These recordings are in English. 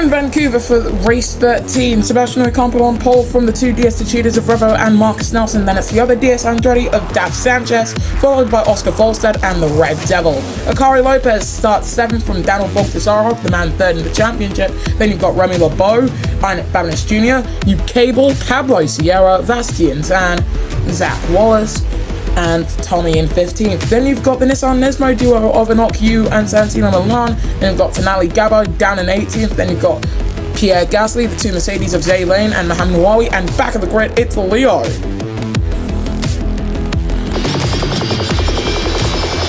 in Vancouver for race 13. Sebastian Ocampo on pole from the two DS cheaters of Revo and Marcus Nelson. Then it's the other DS Andretti of Dav Sanchez, followed by Oscar Volstad and the Red Devil. Akari Lopez starts 7th from Daniel Bogdasarov, the man 3rd in the championship. Then you've got Remy LeBeau and Babinis Jr. You Cable, Cablo Sierra, Vastian Zan, Zach Wallace, and Tommy in 15th. Then you've got the Nissan Nismo duo of Enoch Yu and Santino Milan. Then you've got Tonali Gabo down in 18th. Then you've got Pierre Gasly, the two Mercedes of Zay Lane and Mohamed Nawawi, and back of the grid, it's Leo.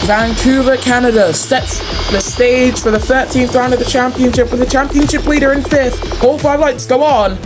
Vancouver, Canada sets the stage for the 13th round of the championship with the championship leader in 5th. All 5 lights go on.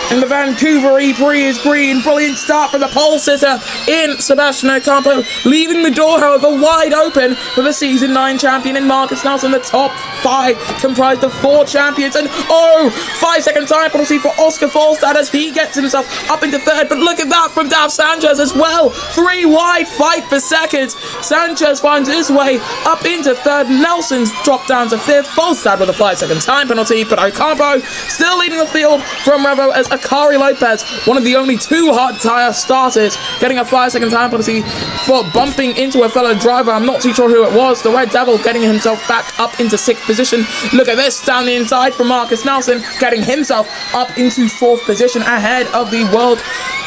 And the Vancouver Prix is green. Brilliant start from the pole sitter in Sebastian Ocampo, leaving the door, however, wide open for the Season 9 champion in Marcus Nelson. The top 5 comprised of 4 champions. And 5-second time penalty for Oscar Volstad as he gets himself up into 3rd. But look at that from Dav Sanchez as well. 3 wide fight for seconds. Sanchez finds his way up into 3rd. Nelson's dropped down to 5th. Volstad with a 5-second time penalty. But Ocampo still leading the field from Revo as Akari Lopez, one of the only 2 hard tyre starters, getting a 5-second time penalty for bumping into a fellow driver. I'm not too sure who it was. The Red Devil getting himself back up into 6th position. Look at this down the inside from Marcus Nelson, getting himself up into 4th position ahead of the World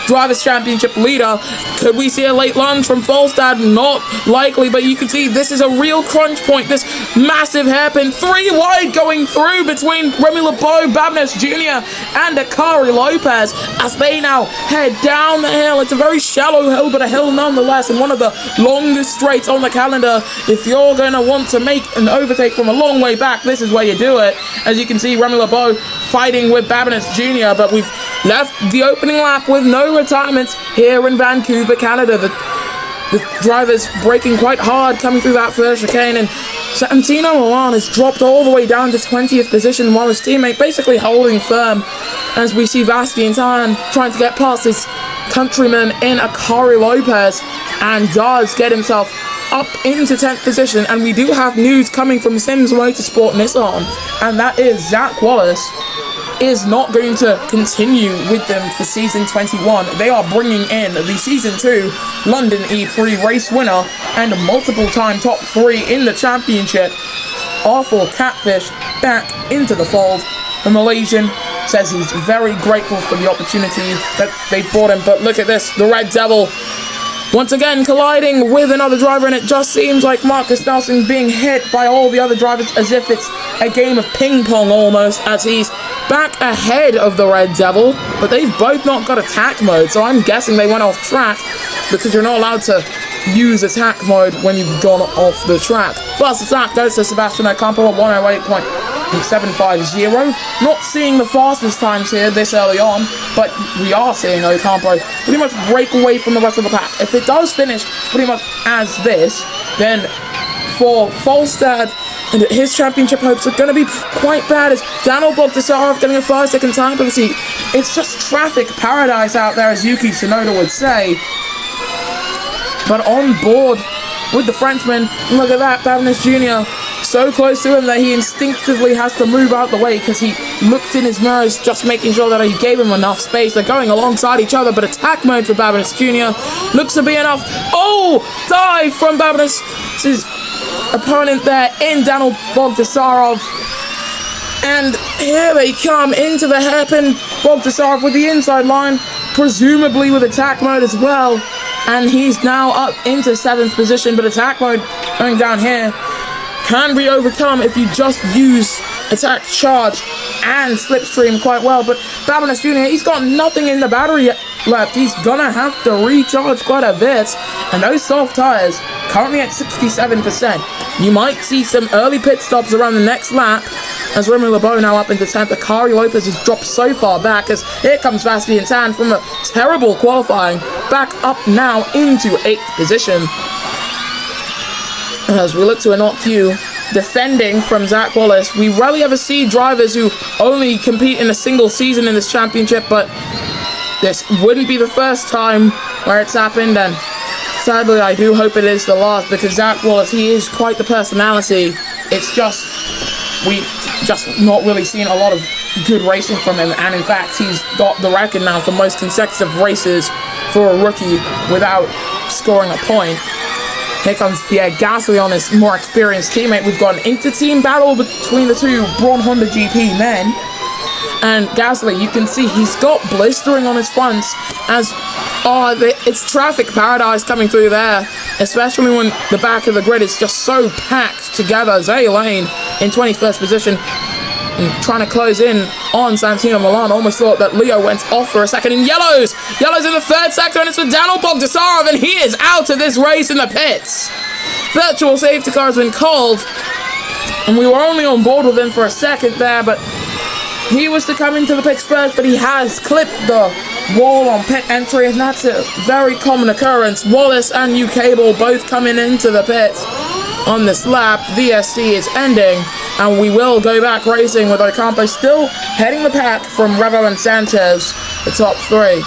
Drivers' Championship leader. Could we see a late lunge from Volstad? Not likely, but you can see this is a real crunch point. This massive hairpin, 3 wide going through between Remy LeBeau, Babinis Jr. and Akari Lopez as they now head down the hill. It's a very shallow hill, but a hill nonetheless, and one of the longest straights on the calendar. If you're going to want to make an overtake from a long way back, this is where you do it. As you can see, Remy LeBeau fighting with Babinis Jr., but we've left the opening lap with no retirements here in Vancouver, Canada. The drivers braking quite hard coming through that first chicane, and Santino Milan has dropped all the way down to 20th position while his teammate basically holding firm as we see Vastian Tan trying to get past his countryman in Akari Lopez and does get himself up into 10th position. And we do have news coming from Sims Motorsport Nissan, and that is Zach Wallace is not going to continue with them for Season 21. They are bringing in the Season 2 London Prix race winner and multiple-time top 3 in the championship, Arthur Catfish, back into the fold. The Malaysian says he's very grateful for the opportunity that they brought him. But look at this, the Red Devil once again colliding with another driver, and it just seems like Marcus Nelson being hit by all the other drivers as if it's a game of ping pong almost, as he's back ahead of the Red Devil, but they've both not got attack mode, so I'm guessing they went off track because you're not allowed to use attack mode when you've gone off the track. First attack goes to Sebastian Ocampo at 108.750. Not seeing the fastest times here this early on, but we are seeing Ocampo pretty much break away from the rest of the pack. If it does finish pretty much as this, then for Volstad and his championship hopes are going to be quite bad, as Daniel Bogdasarov getting a 5-second time penalty. It's just traffic paradise out there, as Yuki Tsunoda would say. But on board with the Frenchman, look at that, Babinis Jr. so close to him that he instinctively has to move out the way because he looked in his mirrors, just making sure that he gave him enough space. They're going alongside each other, but attack mode for Babinis Jr. looks to be enough. Dive from Babinis' opponent there in Daniel Bogdasarov. And here they come into the hairpin. Bogdasarov with the inside line, presumably with attack mode as well. And he's now up into 7th position, but attack mode going down here can be overcome if you just use attack charge and slipstream quite well. But Babinis Jr., he's got nothing in the battery left. He's gonna have to recharge quite a bit, and those soft tires currently at 67%. You might see some early pit stops around the next lap, as Remy LeBeau now up into 10th. Akari Lopez has dropped so far back, as here comes Vastian Tan from a terrible qualifying, back up now into 8th position. As we look to an Q defending from Zach Wallace. We rarely ever see drivers who only compete in a single season in this championship, but this wouldn't be the first time where it's happened, and sadly I do hope it is the last, because Zach Wallace, he is quite the personality. It's just we just not really seen a lot of good racing from him, and in fact he's got the record now for most consecutive races for a rookie without scoring a point. Here comes Pierre Gasly on his more experienced teammate. We've got an inter-team battle between the two Braun Honda GP men. And Gasly, you can see he's got blistering on his fronts as it's traffic paradise coming through there, especially when the back of the grid is just so packed together. Zay Lane in 21st position, trying to close in on Santino Milan. Almost thought that Leo went off for a second in yellows. Yellows in the third sector, and it's with Daniel Bogdasarov, and he is out of this race in the pits. Virtual safety car has been called, and we were only on board with him for a second there, but he was to come into the pits first, but he has clipped the wall on pit entry, and that's a very common occurrence. Wallace and Cable both coming into the pits on this lap. VSC is ending, and we will go back racing with Ocampo still heading the pack from Revo and Sanchez, the top three.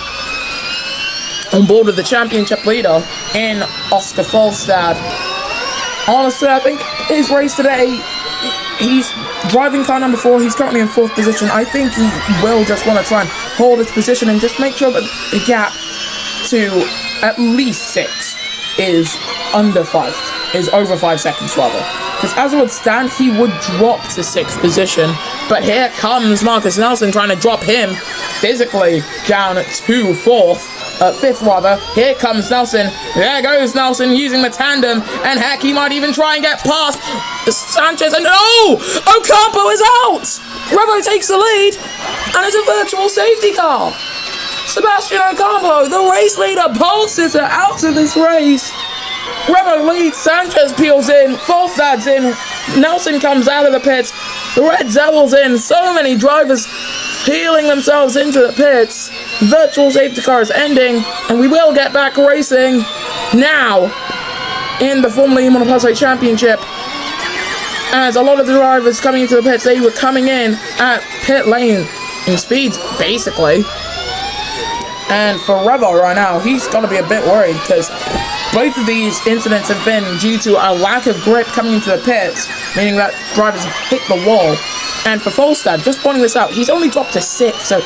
On board with the championship leader in Oscar Falstad. Honestly, I think his race today, he's driving car number 4. He's currently in 4th position. I think he will just want to try and hold his position and just make sure that the gap to at least 6 is over 5 seconds rather. Because as it would stand, he would drop to 6th position. But here comes Marcus Nelson trying to drop him physically down to 5th rather. Here comes Nelson. There goes Nelson using the tandem, and heck, he might even try and get past Sanchez, and Ocampo is out! Revo takes the lead, and it's a virtual safety car. Sebastian Ocampo, the race leader, pole sitter, out of this race. Revo leads, Sanchez peels in, Falstad's in, Nelson comes out of the pits, the Red Devil's in, so many drivers peeling themselves into the pits. Virtual safety car is ending, and we will get back racing now in the Formula E Monoposto Championship. As a lot of the drivers coming into the pits, they were coming in at pit lane in speeds, basically. And for Revo right now, he's got to be a bit worried, because both of these incidents have been due to a lack of grip coming into the pits, meaning that drivers have hit the wall. And for Falstad, just pointing this out, he's only dropped to 6th, so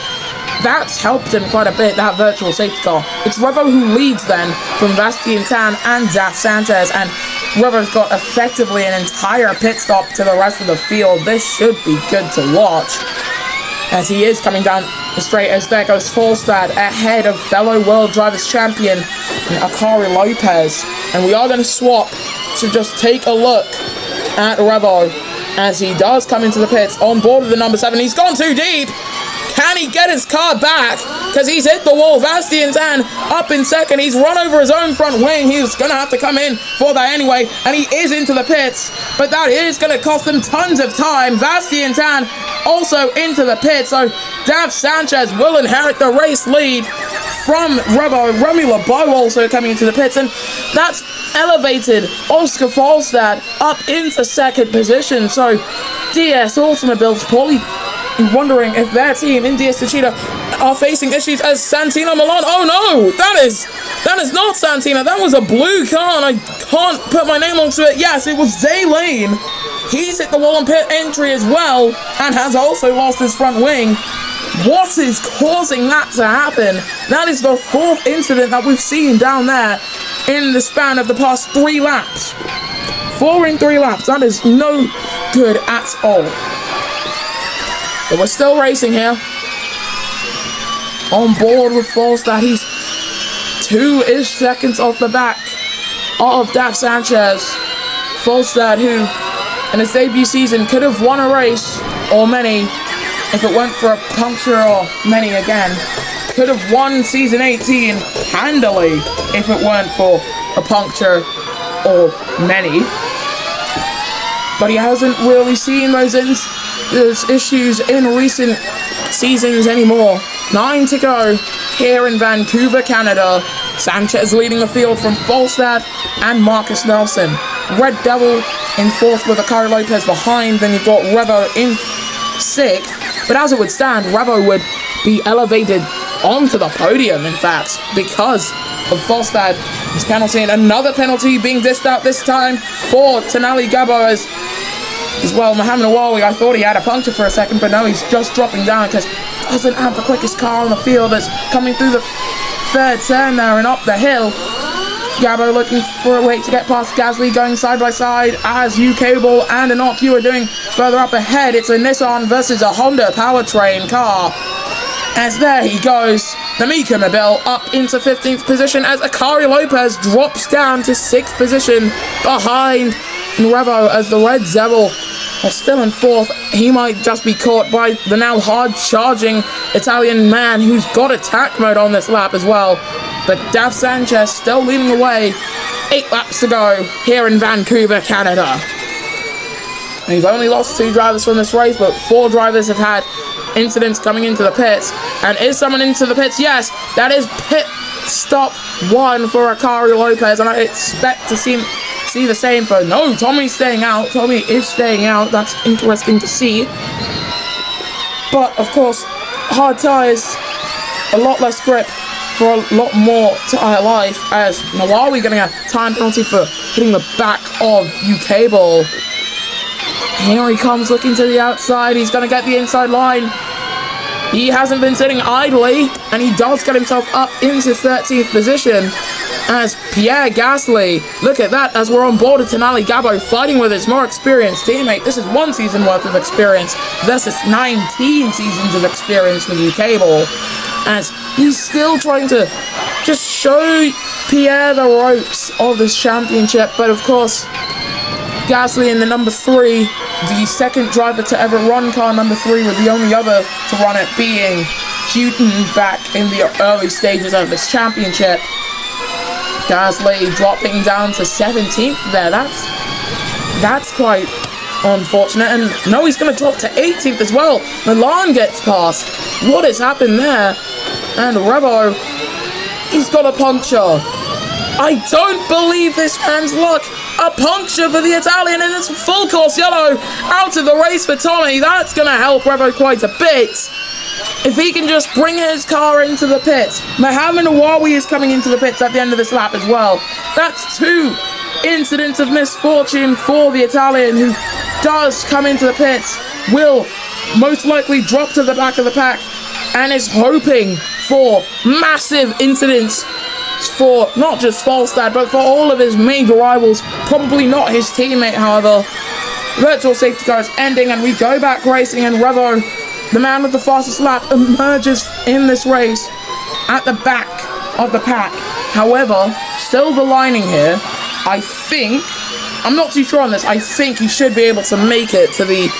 that's helped him quite a bit, that virtual safety car. It's Revo who leads then from Bastian Tan and Zaf Sanchez, and Revo's got effectively an entire pit stop to the rest of the field. This should be good to watch, as he is coming down the straight, as there goes Falstad ahead of fellow World Drivers Champion Akari Lopez. And we are going to swap to just take a look at Revo as he does come into the pits on board with the number 7. He's gone too deep. Can he get his car back? Because he's hit the wall. Bastian Tan up in second. He's run over his own front wing. He's going to have to come in for that anyway. And he is into the pits. But that is going to cost them tons of time. Bastian Tan also into the pits. So Dav Sanchez will inherit the race lead from Revo. Remy LeBeau also coming into the pits. And that's elevated Oscar Falstad up into 2nd position. So DS Automobiles probably wondering if their team in DS Techeetah are facing issues as Santino Milan. Oh no, that is not Santino. That was a blue car, and I can't put my name onto it. Yes, it was Zay Lane. He's hit the wall on pit entry as well, and has also lost his front wing. What is causing that to happen? That is the 4th incident that we've seen down there in the span of the past 3 laps. 4 in 3 laps. That is no good at all. But we're still racing here. On board with Falstad. He's 2-ish seconds off the back of Dav Sanchez. Falstad, who in his debut season could have won a race, or many, if it weren't for a puncture, or many again. Could have won season 18 handily if it weren't for a puncture, or many. But he hasn't really seen those issues in recent seasons anymore. 9 to go here in Vancouver, Canada. Sanchez leading the field from Falstad and Marcus Nelson. Red Devil in 4th with Akari Lopez behind. Then you've got Revo in 6th. But as it would stand, Revo would be elevated onto the podium, in fact, because of Falstad's penalty. And another penalty being dished out this time for Tenali Gabo, as as well. Mohamed Awawi, I thought he had a puncture for a second, but no, he's just dropping down because he doesn't have the quickest car on the field. It's coming through the third turn there and up the hill. Gabo looking for a way to get past Gasly, going side by side as UK Ball and an Q are doing further up ahead. It's a Nissan versus a Honda powertrain car. As there he goes, the Mika Mobile up into 15th position as Akari Lopez drops down to 6th position behind Revo as the Red Devil are still in 4th. He might just be caught by the now hard-charging Italian man who's got attack mode on this lap as well. But Dav Sanchez still leading the way. 8 laps to go here in Vancouver, Canada. We've only lost 2 drivers from this race, but 4 drivers have had incidents coming into the pits. And is someone into the pits? Yes, that is pit stop 1 for Akari Lopez, and I expect to see the same for... No, Tommy's staying out. Tommy is staying out. That's interesting to see. But, of course, hard tyres, a lot less grip for a lot more tyre life, as Nawawi getting a time penalty for hitting the back of UK Ball. Here he comes looking to the outside. He's going to get the inside line. He hasn't been sitting idly, and he does get himself up into 13th position as Pierre Gasly. Look at that, as we're on board with Tenali Gabo fighting with his more experienced teammate. This is 1 season worth of experience versus 19 seasons of experience with UK Ball, as he's still trying to just show Pierre the ropes of this championship. But of course, Gasly in the number 3, the second driver to ever run car number 3, with the only other to run it being Houghton back in the early stages of this championship. Gasly dropping down to 17th there. That's quite unfortunate. And no, he's going to drop to 18th as well. Milan gets past. What has happened there? And Revo, he's got a puncture. I don't believe this man's luck. A puncture for the Italian, and it's full course yellow out of the race for Tommy. That's going to help Revo quite a bit. If he can just bring his car into the pits. Mohamed Awawi is coming into the pits at the end of this lap as well. That's 2 incidents of misfortune for the Italian, who does come into the pits, will most likely drop to the back of the pack, and is hoping for massive incidents for not just Falstad, but for all of his major rivals. Probably not his teammate, however. Virtual safety car is ending, and we go back racing, and Revo, the man with the fastest lap, emerges in this race at the back of the pack. However, silver lining here, I think, I'm not too sure on this, I think he should be able to make it to the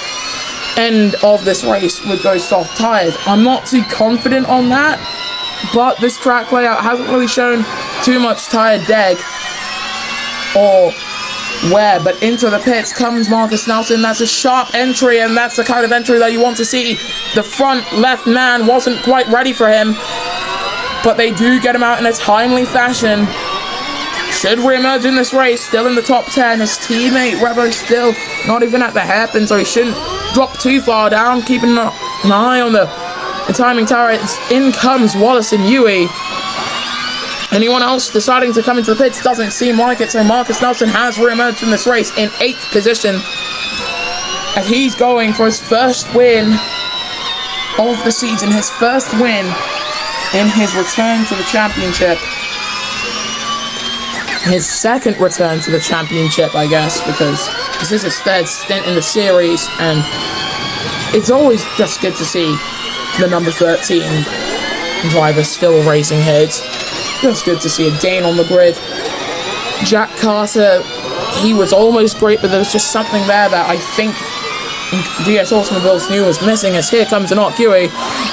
end of this race with those soft tyres. I'm not too confident on that, but this track layout hasn't really shown too much tyre deg or wear. But into the pits comes Marcus Nelson. That's a sharp entry, and that's the kind of entry that you want to see. The front left man wasn't quite ready for him, but they do get him out in a timely fashion. Should re-emerge in this race, still in the top 10. His teammate Revo still not even at the hairpin, so he shouldn't drop too far down. Keeping an eye on the timing tower. In comes Wallace and Yui. Anyone else deciding to come into the pits? Doesn't seem like it, so Marcus Nelson has re-emerged in this race in 8th position, as he's going for his first win of the season, his first win in his return to the championship. His second return to the championship, I guess, because this is his 3rd stint in the series, and it's always just good to see the number 13 driver still raising heads. Just good to see a Dane on the grid. Jack Carter, he was almost great, but there was just something there that I think DS Automobiles knew was missing, as here comes an Okyui.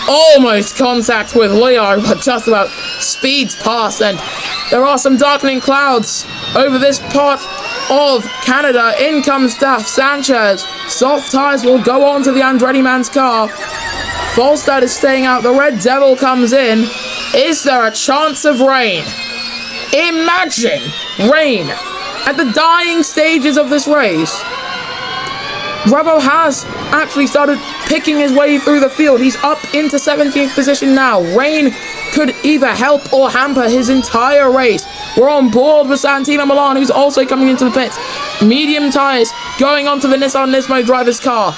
Almost contact with Leo, but just about speeds past, and there are some darkening clouds over this part of Canada. In comes Dav Sanchez. Soft tyres will go on to the Andretti man's car. Falstad is staying out. The Red Devil comes in. Is there a chance of rain? Imagine rain at the dying stages of this race. Revo has actually started picking his way through the field. He's up into 17th position now. Rain could either help or hamper his entire race. We're on board with Santino Milan, who's also coming into the pits. Medium tyres going onto the Nissan Nismo driver's car.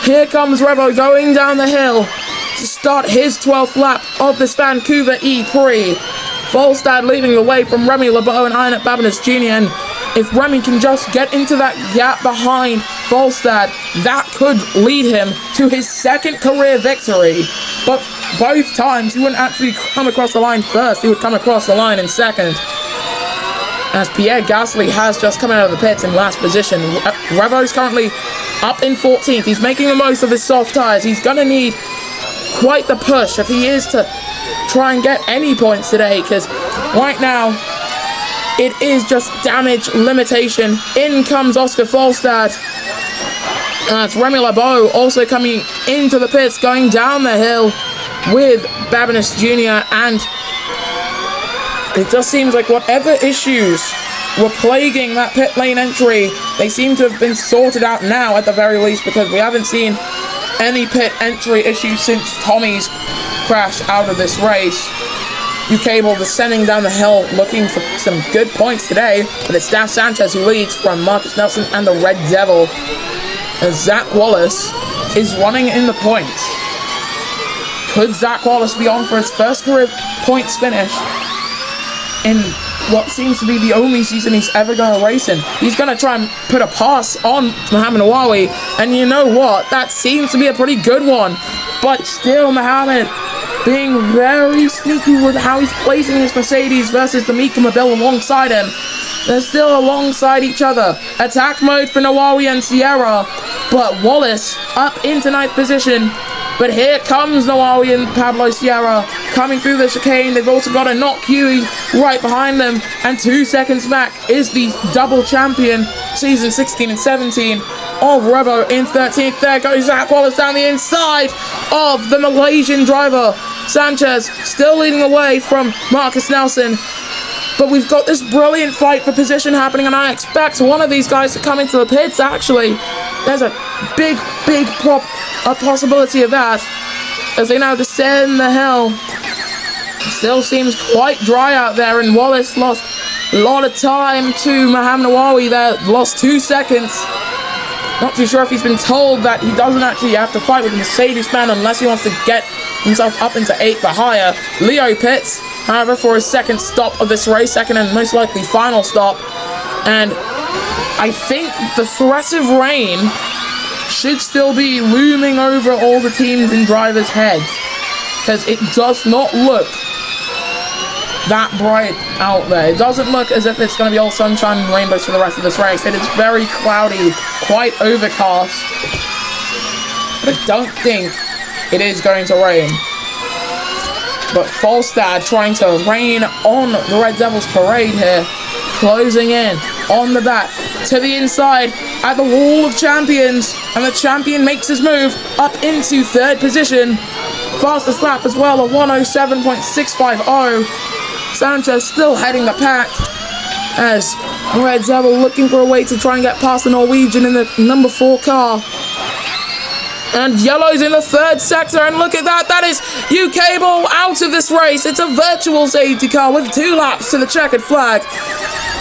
Here comes Revo going down the hill to start his 12th lap of this Vancouver Prix. Volstad leading the way from Remy Lebeau and Ian Babinus Jr. And if Remy can just get into that gap behind Volstad, that could lead him to his second career victory. But both times he wouldn't actually come across the line first, he would come across the line in second. As Pierre Gasly has just come out of the pits in last position. Revo's currently up in 14th. He's making the most of his soft tyres. He's going to need quite the push if he is to try and get any points today, because right now it is just damage limitation. In comes Oscar Volstad. It's Remy Lebeau also coming into the pits, going down the hill with Babinus Jr. And it just seems like whatever issues were plaguing that pit lane entry, they seem to have been sorted out now at the very least, because we haven't seen any pit entry issues since Tommy's crash out of this race. Cable descending down the hill looking for some good points today, but it's Daf Sanchez who leads from Marcus Nelson and the Red Devil, as Zach Wallace is running in the points. Could Zach Wallace be on for his first career points finish in what seems to be the only season he's ever going to race in? He's going to try and put a pass on Mohamed Nawawi, and you know what? That seems to be a pretty good one. But still, Mohamed being very sneaky with how he's placing his Mercedes versus the Mika Mobile alongside him. They're still alongside each other. Attack mode for Nawawi and Sierra, but Wallace up into 9th position. But here comes Nawawi and Pablo Sierra coming through the chicane. They've also got a Not Huey right behind them. And 2 seconds back is the double champion, season 16 and 17, of Revo in 13th. There goes Zach Wallace down the inside of the Malaysian driver. Sanchez still leading the way from Marcus Nelson. But we've got this brilliant fight for position happening, and I expect one of these guys to come into the pits, actually. There's a big possibility of that, as they now descend the hill. It still seems quite dry out there, and Wallace lost a lot of time to Mohamed Nawawi there, lost 2 seconds. Not too sure if he's been told that he doesn't actually have to fight with the Mercedes man unless he wants to get himself up into 8th or higher. Leo pits, however, for his second stop of this race, second and most likely final stop. And I think the threat of rain should still be looming over all the teams and drivers' heads, because it does not look that bright out there. It doesn't look as if it's going to be all sunshine and rainbows for the rest of this race. It is very cloudy, quite overcast, but I don't think it is going to rain. But Volstad trying to rain on the Red Devils parade here, closing in on the back to the inside at the Wall of Champions, and the champion makes his move up into 3rd position. Fastest lap as well, a 107.650. Sanchez still heading the pack, as Red Devil looking for a way to try and get past the Norwegian in the number 4 car. And yellow's in the 3rd sector, and look at that, that is Cable out of this race. It's a virtual safety car with 2 laps to the checkered flag,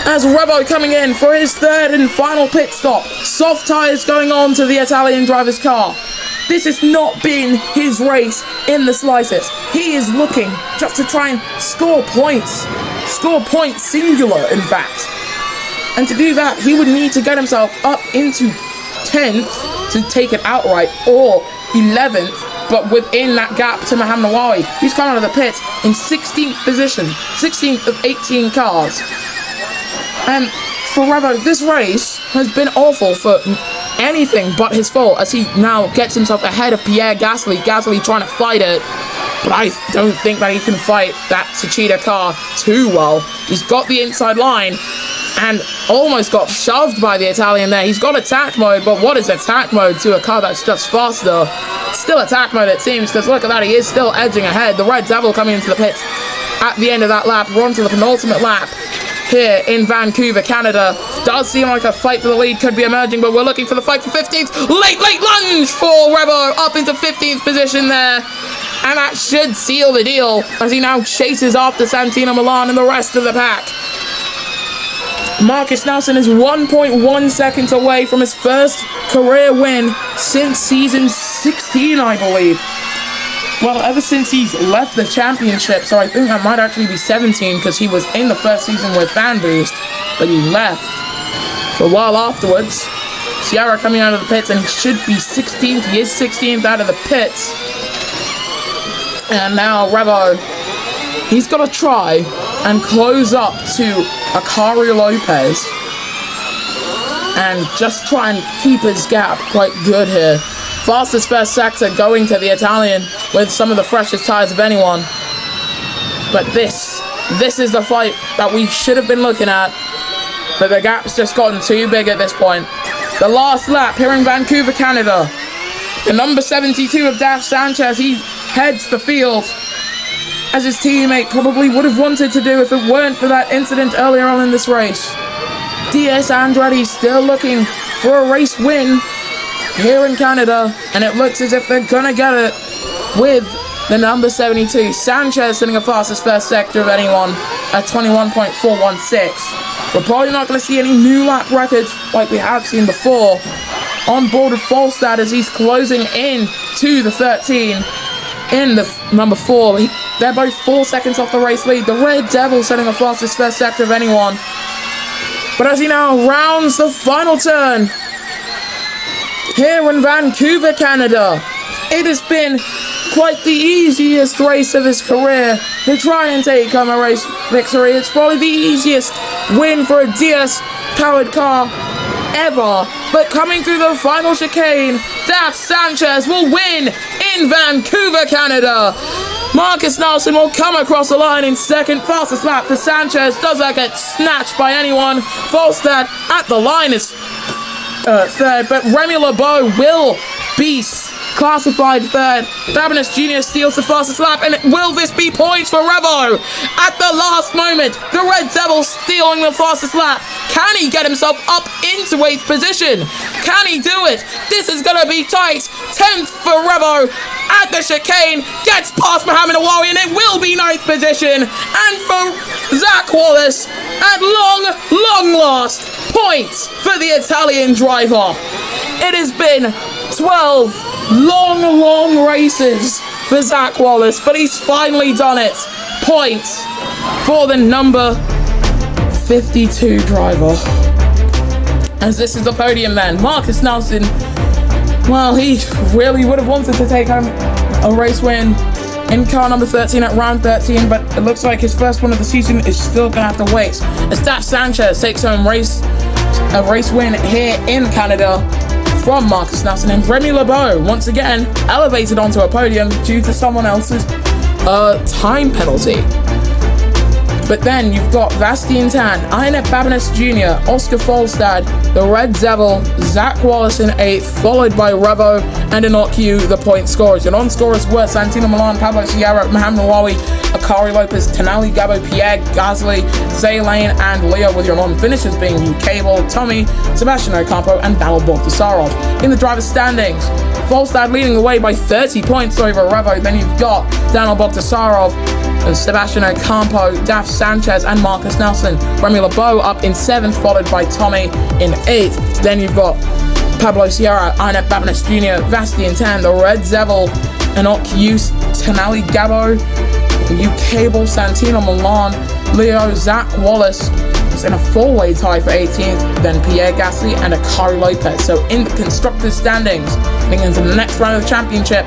as Revo coming in for his 3rd and final pit stop. Soft tyres going on to the Italian driver's car. This has not been his race in the slightest. He is looking just to try and score points singular, in fact. And to do that, he would need to get himself up into 10th to take it outright, or 11th, but within that gap to Mohamed Nawawi. He's come out of the pits in 16th position, 16th of 18 cars. And for Revo, this race has been awful for anything but his fault, as he now gets himself ahead of Pierre Gasly. Gasly trying to fight it, but I don't think that he can fight that Tsuchida car too well. He's got the inside line and almost got shoved by the Italian there. He's got attack mode, but what is attack mode to a car that's just faster? Still attack mode, it seems, because look at that, he is still edging ahead. The Red Devil coming into the pits at the end of that lap. We're on to the penultimate lap here in Vancouver, Canada. does seem like a fight for the lead could be emerging, but we're looking for the fight for 15th. Late lunge for Revo up into 15th position there. And that should seal the deal as he now chases after Santino Milan and the rest of the pack. Marcus Nelson is 1.1 seconds away from his first career win since season 16, I believe. Well, ever since he's left the championship, so I think that might actually be 17 because he was in the first season with Fan Boost, but he left. For a while afterwards, Sierra coming out of the pits, and he should be 16th. He is 16th out of the pits. And now Revo, he's got to try and close up to Akari Lopez and just try and keep his gap quite good here. Fastest first sector going to the Italian with some of the freshest tires of anyone. But this is the fight that we should have been looking at. But the gap's just gotten too big at this point. The last lap here in Vancouver, Canada. The number 72 of Daf Sanchez, he heads the field, as his teammate probably would have wanted to do if it weren't for that incident earlier on in this race. DS Andretti still looking for a race win here in Canada, and it looks as if they're gonna get it with the number 72. Sanchez sitting the fastest first sector of anyone at 21.416. We're probably not going to see any new lap records like we have seen before. On board with Falstad as he's closing in to the 13 in the number 4. They're both 4 seconds off the race lead. The Red Devil setting the fastest first sector of anyone. But as he now rounds the final turn here in Vancouver, Canada, it has been quite the easiest race of his career to try and take home a race victory. It's probably the easiest win for a DS-powered car ever. But coming through the final chicane, Daf Sanchez will win in Vancouver, Canada. Marcus Nelson will come across the line in second. Fastest lap for Sanchez. Does that get snatched by anyone? Falstad at the line is third, but Remy LeBeau will be classified third. Babinas Jr. steals the fastest lap, and will this be points for Revo? At the last moment, the Red Devil stealing the fastest lap. Can he get himself up into 8th position? Can he do it? This is going to be tight. 10th for Revo at the chicane. Gets past Mohamed Awari, and it will be 9th position. And for Zach Wallace, at long last, points for the Italian driver. It has been 12 long races for Zach Wallace, but he's finally done it. Points for the number 52 driver. As this is the podium then, Marcus Nelson, well, he really would have wanted to take home a race win in car number 13 at round 13, but it looks like his first one of the season is still gonna have to wait as Daf Sanchez takes home a race win here in Canada from Marcus Nelson, and Remy LeBeau once again elevated onto a podium due to someone else's time penalty. But then you've got Bastien Tan, Inet Babinas Jr., Oscar Falstad, the Red Devil, Zach Wallace in 8th, followed by Revo and Enoch Yu, the point scorers. Your non-scorers were Santino Milan, Pablo Sierra, Mohamed Nawawi, Akari Lopez, Tenali Gabo, Pierre Gasly, Zay Lane, and Leo, with your non-finishers being Hugh Cable, Tommy, Sebastian Ocampo, and Daniel Bogdasarov. In the driver's standings, Falstad leading the way by 30 points over Revo. Then you've got Daniel Bogdasarov, Sebastian Ocampo, Daf Sanchez, and Marcus Nelson. Remy LeBeau up in 7th, followed by Tommy in 8th. Then you've got Pablo Sierra, Inet Babinas Jr., Bastien Tan, the Red Devil, Enoch Yu, Tenali Gabo, Hugh Cable, Santino Milan, Leo, Zach Wallace is in a 4-way tie for 18th, then Pierre Gasly and Akari Lopez. So in the constructors' standings, heading into the next round of the championship,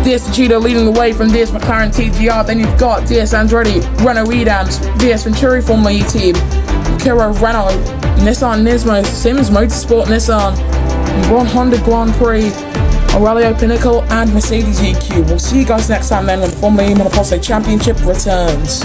DS Cheetah leading the way from DS McLaren TGR. Then you've got DS Andretti, Renault Edams, DS Venturi Formula E Team, Kiro Renault, Nissan Nismo, Sims Motorsport Nissan, Ron Honda Grand Prix, Aurelio Pinnacle, and Mercedes EQ. We'll see you guys next time then when the Formula E Monoposto Championship returns.